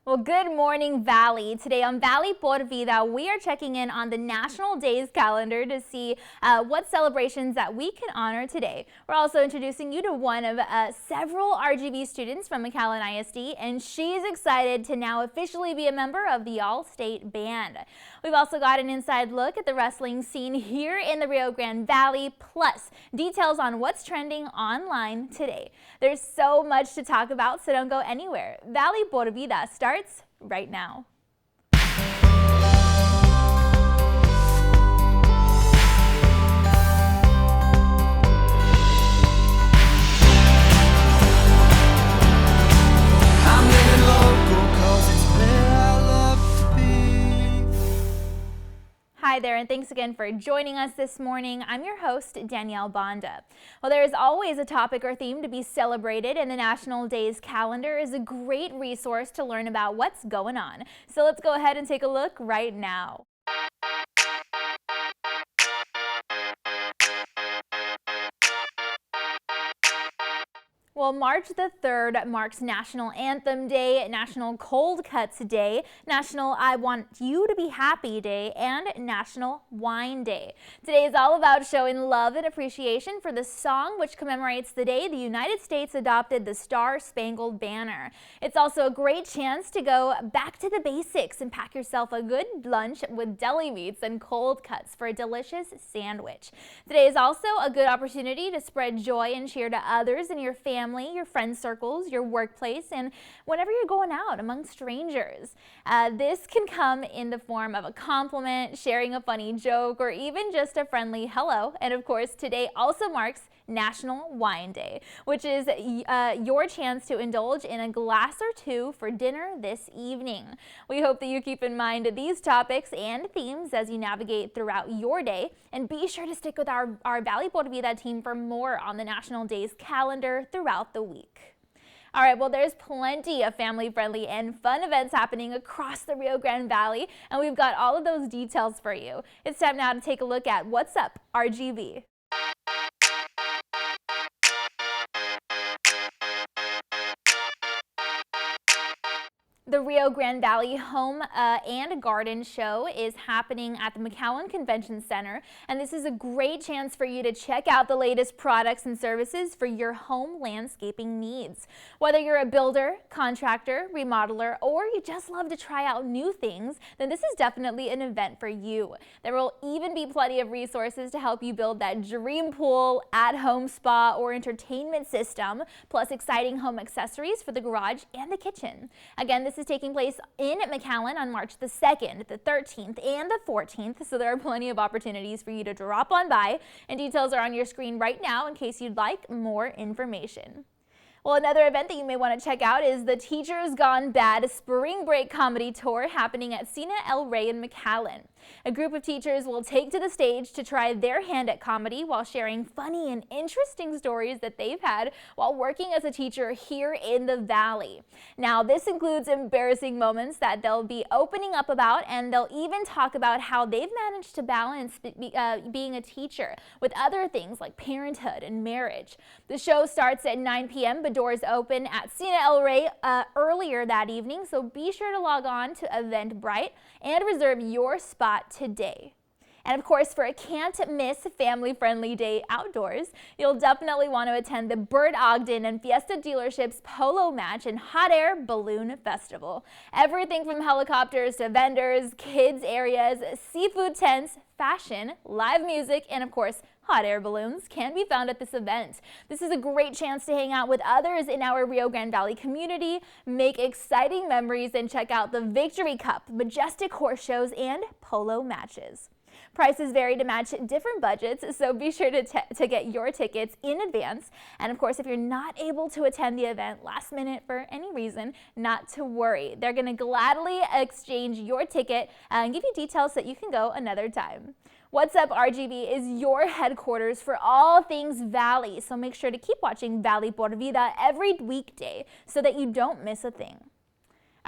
Well, good morning, Valley. Today on Valley por Vida, we are checking in on the National Days calendar to see what celebrations that we can honor today. We're also introducing you to one of several RGB students from McAllen ISD, and she's excited to now officially be a member of the All-State Band. We've also got an inside look at the wrestling scene here in the Rio Grande Valley, plus details on what's trending online today. There's so much to talk about, so don't go anywhere. Valley por Vida starts right now. Hi there, and thanks again for joining us this morning. I'm your host, Danielle Banda. Well, there is always a topic or theme to be celebrated, and the National Days calendar is a great resource to learn about what's going on. So let's go ahead and take a look right now. Well, March the 3rd marks National Anthem Day, National Cold Cuts Day, National I Want You to Be Happy Day, and National Wine Day. Today is all about showing love and appreciation for the song which commemorates the day the United States adopted the Star-Spangled Banner. It's also a great chance to go back to the basics and pack yourself a good lunch with deli meats and cold cuts for a delicious sandwich. Today is also a good opportunity to spread joy and cheer to others in your family, your friend circles, your workplace, and whenever you're going out among strangers. This can come in the form of a compliment, sharing a funny joke, or even just a friendly hello. And of course, today also marks National Wine Day, which is your chance to indulge in a glass or two for dinner this evening. We hope that you keep in mind these topics and themes as you navigate throughout your day, and be sure to stick with our Valley por Vida team for more on the National Days calendar throughout the week. All right, well, there's plenty of family-friendly and fun events happening across the Rio Grande Valley, and we've got all of those details for you. It's time now to take a look at What's Up RGB. The Rio Grande Valley Home and Garden Show is happening at the McAllen Convention Center, and this is a great chance for you to check out the latest products and services for your home landscaping needs. Whether you're a builder, contractor, remodeler, or you just love to try out new things, then this is definitely an event for you. There will even be plenty of resources to help you build that dream pool, at-home spa, or entertainment system, plus exciting home accessories for the garage and the kitchen. Again, this is taking place in McAllen on March the 2nd, the 13th, and the 14th, so there are plenty of opportunities for you to drop on by, and details are on your screen right now in case you'd like more information. Well, another event that you may want to check out is the Teachers Gone Bad Spring Break Comedy Tour happening at Cena El Rey in McAllen. A group of teachers will take to the stage to try their hand at comedy while sharing funny and interesting stories that they've had while working as a teacher here in the Valley. Now, this includes embarrassing moments that they'll be opening up about, and they'll even talk about how they've managed to balance being a teacher with other things like parenthood and marriage. The show starts at 9 p.m., but doors open at Cena El Rey earlier that evening, so be sure to log on to Eventbrite and reserve your spot today. And of course, for a can't-miss family-friendly day outdoors, you'll definitely want to attend the Burt Ogden and Fiesta Dealerships Polo Match and Hot Air Balloon Festival. Everything from helicopters to vendors, kids areas, seafood tents, fashion, live music, and of course, hot air balloons can be found at this event. This is a great chance to hang out with others in our Rio Grande Valley community, make exciting memories, and check out the Victory Cup, majestic horse shows, and polo matches. Prices vary to match different budgets, so be sure to get your tickets in advance. And of course, if you're not able to attend the event last minute for any reason, not to worry. They're going to gladly exchange your ticket and give you details so that you can go another time. What's Up RGB is your headquarters for all things Valley, so make sure to keep watching Valley por Vida every weekday so that you don't miss a thing.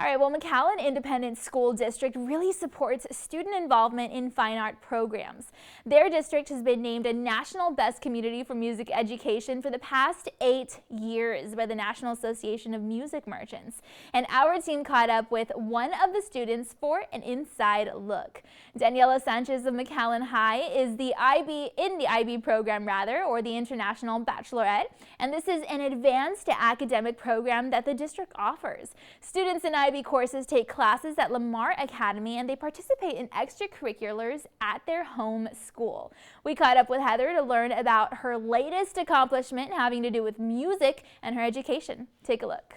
All right, well, McAllen Independent School District really supports student involvement in fine art programs. Their district has been named a National Best Community for Music Education for the past 8 years by the National Association of Music Merchants. And our team caught up with one of the students for an inside look. Danielle Sanchez of McAllen High is the IB program, or the International Bachelorette. And this is an advanced academic program that the district offers. Students in IB courses take classes at Lamar Academy, and they participate in extracurriculars at their home school. We caught up with Heather to learn about her latest accomplishment having to do with music and her education. Take a look.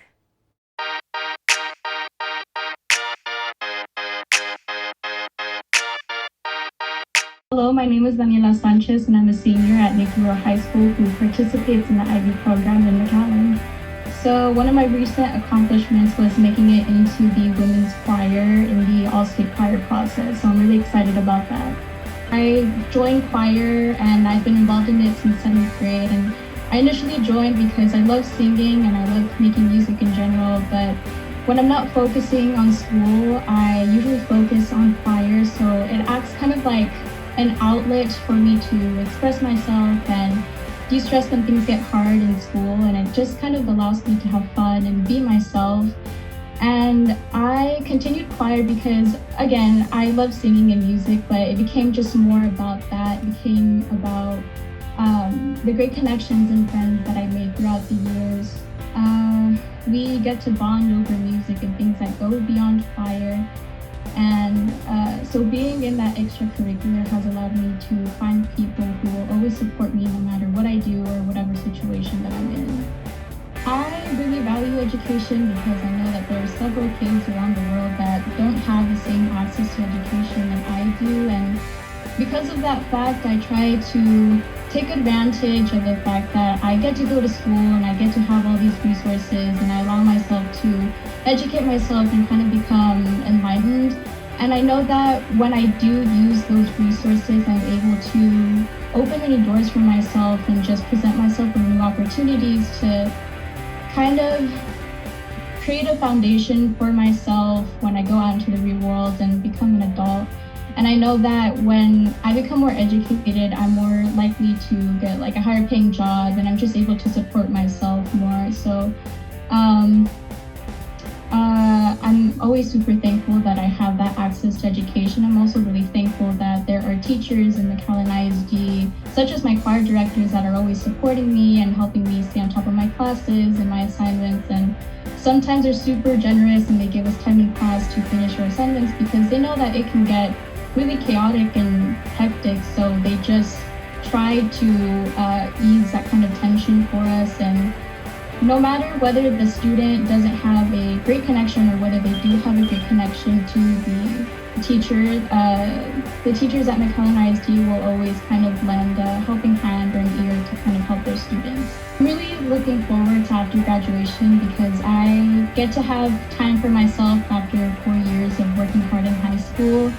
Hello, my name is Danielle Sanchez, and I'm a senior at Nexstar High School who participates in the IB program in McAllen. So one of my recent accomplishments was making it into the women's choir in the all-state choir process, so I'm really excited about that. I joined choir and I've been involved in it since 7th grade, and I initially joined because I love singing and I love making music in general, but when I'm not focusing on school, I usually focus on choir, so it acts kind of like an outlet for me to express myself and de-stress when things get hard in school, and it just kind of allows me to have fun and be myself. And I continued choir because, again, I love singing and music, but it became just more about that. It became about the great connections and friends that I made throughout the years. We get to bond over music and things that go beyond choir. And so being in that extracurricular has allowed me to find people who will always support me no matter what I do or whatever situation that I'm in. I really value education because I know that there are several kids around the world that don't have the same access to education that I do, and because of that fact, I try to take advantage of the fact that I get to go to school and I get to have all these resources, and I allow myself to educate myself and kind of become enlightened. And I know that when I do use those resources, I'm able to open many doors for myself and just present myself with new opportunities to kind of create a foundation for myself when I go out into the real world and become an adult. And I know that when I become more educated, I'm more likely to get like a higher paying job, and I'm just able to support myself more. So I'm always super thankful that I have that access to education. I'm also really thankful that there are teachers in McAllen ISD, such as my choir directors, that are always supporting me and helping me stay on top of my classes and my assignments. And sometimes they're super generous and they give us time in class to finish our assignments because they know that it can get really chaotic and hectic. So they just try to ease that kind of tension for us. And no matter whether the student doesn't have a great connection or whether they do have a great connection to the teacher, the teachers at McAllen ISD will always kind of lend a helping hand or an ear to kind of help their students. I'm really looking forward to after graduation because I get to have time for myself after 4 years of working hard in high school.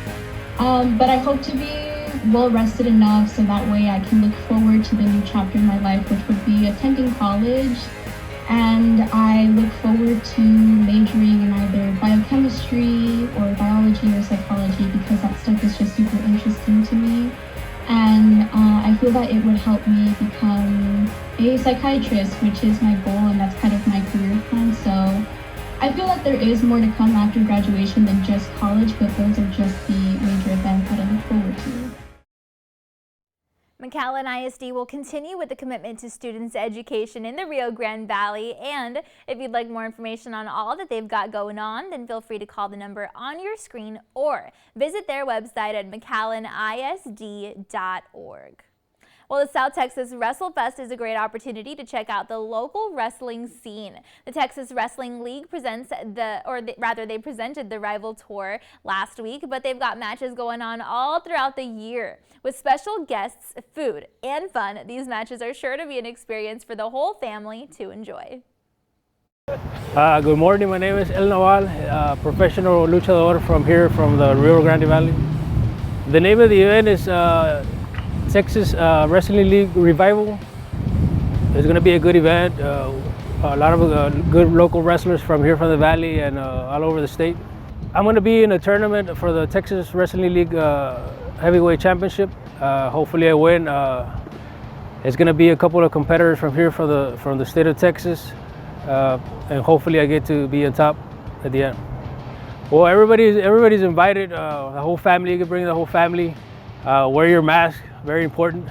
But I hope to be well rested enough so that way I can look forward to the new chapter in my life, which would be attending college. And I look forward to majoring in either biochemistry or biology or psychology because that stuff is just super interesting to me. And I feel that it would help me become a psychiatrist, which is my goal, and that's kind of my career plan. So I feel that there is more to come after graduation than just college, but those are just the major events that I look forward to. McAllen ISD will continue with the commitment to students' education in the Rio Grande Valley, and if you'd like more information on all that they've got going on, then feel free to call the number on your screen or visit their website at mcallenisd.org. Well, the South Texas WrestleFest is a great opportunity to check out the local wrestling scene. The Texas Wrestling League presented the Rival Tour last week, but they've got matches going on all throughout the year. With special guests, food, and fun, these matches are sure to be an experience for the whole family to enjoy. Good morning, my name is El Naval, professional luchador from here, from the Rio Grande Valley. The name of the event is Texas Wrestling League Revival. It's going to be a good event. a lot of good local wrestlers from here from the Valley and all over the state. I'm going to be in a tournament for the Texas Wrestling League Heavyweight Championship. Hopefully I win. It's going to be a couple of competitors from here from the state of Texas, and hopefully I get to be on top at the end. Well, everybody's invited. The whole family. You can bring the whole family. Wear your mask. Very important.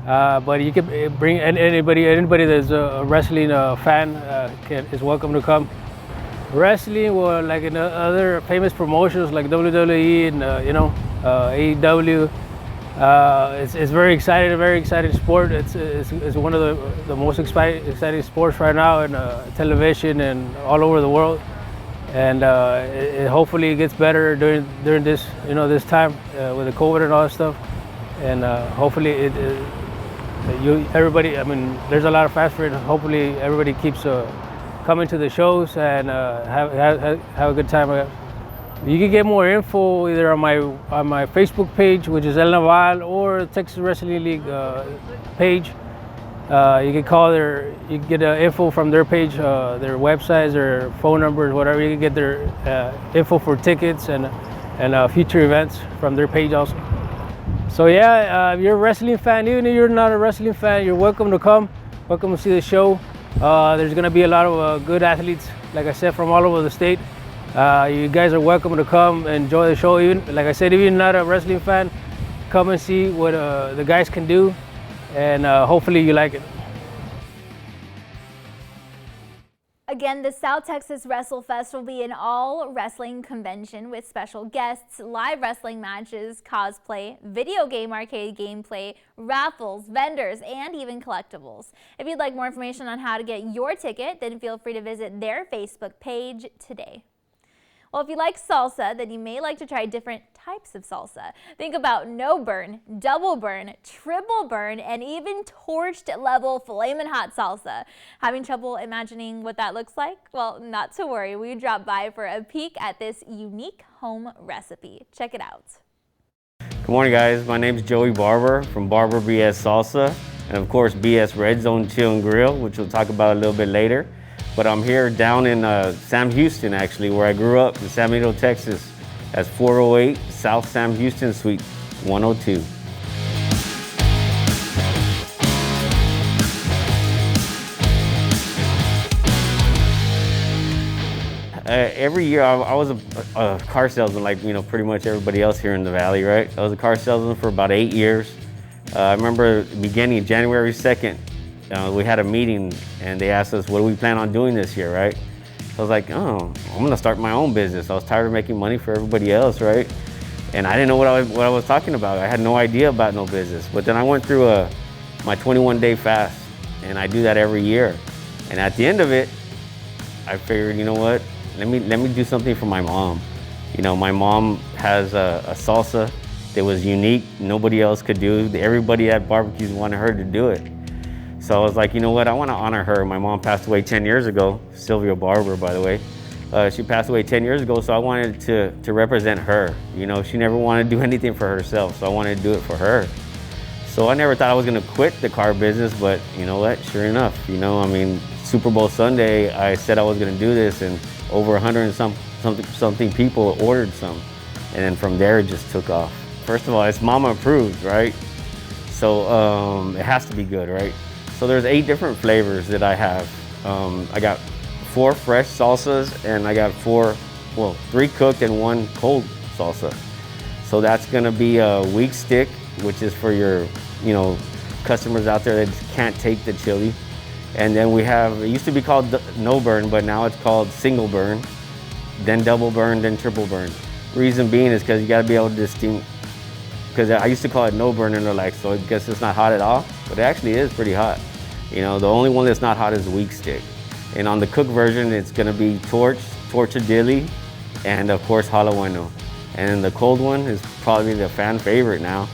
But you can bring anybody that's a wrestling fan is welcome to come. Wrestling, well, like in other famous promotions like WWE and AEW, it's very exciting sport. It's one of the most exciting sports right now in television and all over the world. And it hopefully gets better during this this time with the COVID and all that stuff. And hopefully everybody. I mean, there's a lot of fans for it. Hopefully everybody keeps coming to the shows and have a good time. You can get more info either on my Facebook page, which is El Naval, or Texas Wrestling League page. You can call you can get info from their page, their websites, their phone numbers, whatever. You can get their info for tickets and future events from their page also. So yeah, if you're a wrestling fan, even if you're not a wrestling fan, you're welcome to come. Welcome to see the show. There's going to be a lot of good athletes, like I said, from all over the state. You guys are welcome to come and enjoy the show. Even, like I said, if you're not a wrestling fan, come and see what the guys can do, and hopefully you like it. Again, the South Texas WrestleFest will be an all-wrestling convention with special guests, live wrestling matches, cosplay, video game arcade gameplay, raffles, vendors, and even collectibles. If you'd like more information on how to get your ticket, then feel free to visit their Facebook page today. Well, if you like salsa, then you may like to try different types of salsa. Think about no burn, double burn, triple burn, and even torched level flamin' hot salsa. Having trouble imagining what that looks like? Well, not to worry. We dropped by for a peek at this unique home recipe. Check it out. Good morning, guys. My name is Joey Barber from Barber Bs Salsa, and of course BS Red Zone Chill and Grill, which we'll talk about a little bit later. But I'm here down in Sam Houston, actually, where I grew up in San Benito, Texas. That's 408 South Sam Houston, Suite 102. Every year, I was a car salesman, like pretty much everybody else here in the Valley, right? I was a car salesman for about 8 years. I remember beginning January 2nd, we had a meeting and they asked us, what do we plan on doing this year, right? I was like, oh, I'm gonna start my own business. I was tired of making money for everybody else, right? And I didn't know what I was talking about. I had no idea about no business. But then I went through my 21-day fast, and I do that every year. And at the end of it, I figured, you know what? Let me do something for my mom. My mom has a salsa that was unique. Nobody else could do. Everybody at barbecues wanted her to do it. So I was like, you know what, I want to honor her. My mom passed away 10 years ago, Sylvia Barber, by the way. She passed away 10 years ago, so I wanted to represent her. She never wanted to do anything for herself, so I wanted to do it for her. So I never thought I was going to quit the car business, but you know what, sure enough, Super Bowl Sunday, I said I was going to do this, and over 100 and something people ordered some. And then from there, it just took off. First of all, it's mama approved, right? So it has to be good, right? So there's 8 different flavors that I have. I got 4 fresh salsas, and I got 3 cooked and 1 cold salsa. So that's gonna be a weak stick, which is for your, customers out there that just can't take the chili. And then we have, it used to be called no burn, but now it's called single burn, then double burn, then triple burn. Reason being is because you gotta be able to distinguish. Because I used to call it no burn, and they're like, so I guess it's not hot at all? But it actually is pretty hot. The only one that's not hot is the weak stick. And on the cooked version, it's gonna be tortadilli, and of course, jalapeño. And then the cold one is probably the fan favorite now,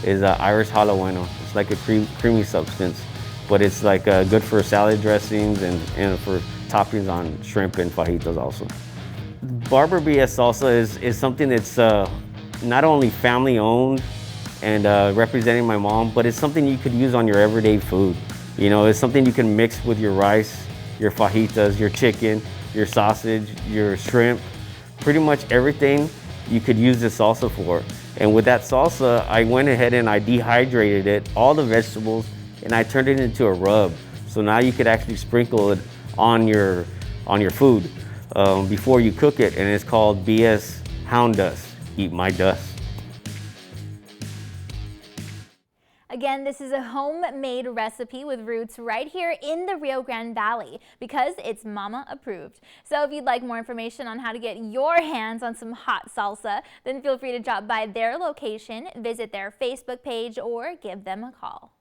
is Irish jalapeño. It's like a creamy substance, but it's like good for salad dressings and for toppings on shrimp and fajitas also. Barber Bs Salsa is something that's not only family owned and representing my mom, but it's something you could use on your everyday food. It's something you can mix with your rice your fajitas, your chicken, your sausage, your shrimp, pretty much everything you could use this salsa for. And with that salsa, I went ahead and I dehydrated it, all the vegetables, and I turned it into a rub. So now you could actually sprinkle it on your food before you cook it, and it's called Bs Hound Dust. Eat my dust. Again, this is a homemade recipe with roots right here in the Rio Grande Valley because it's mama approved. So if you'd like more information on how to get your hands on some hot salsa, then feel free to drop by their location, visit their Facebook page, or give them a call.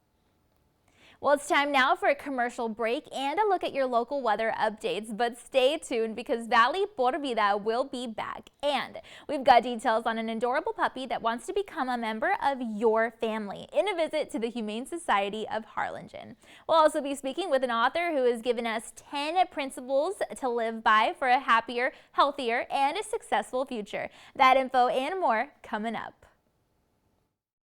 Well, it's time now for a commercial break and a look at your local weather updates, but stay tuned because Valley por Vida will be back. And we've got details on an adorable puppy that wants to become a member of your family in a visit to the Humane Society of Harlingen. We'll also be speaking with an author who has given us 10 principles to live by for a happier, healthier, and a successful future. That info and more coming up.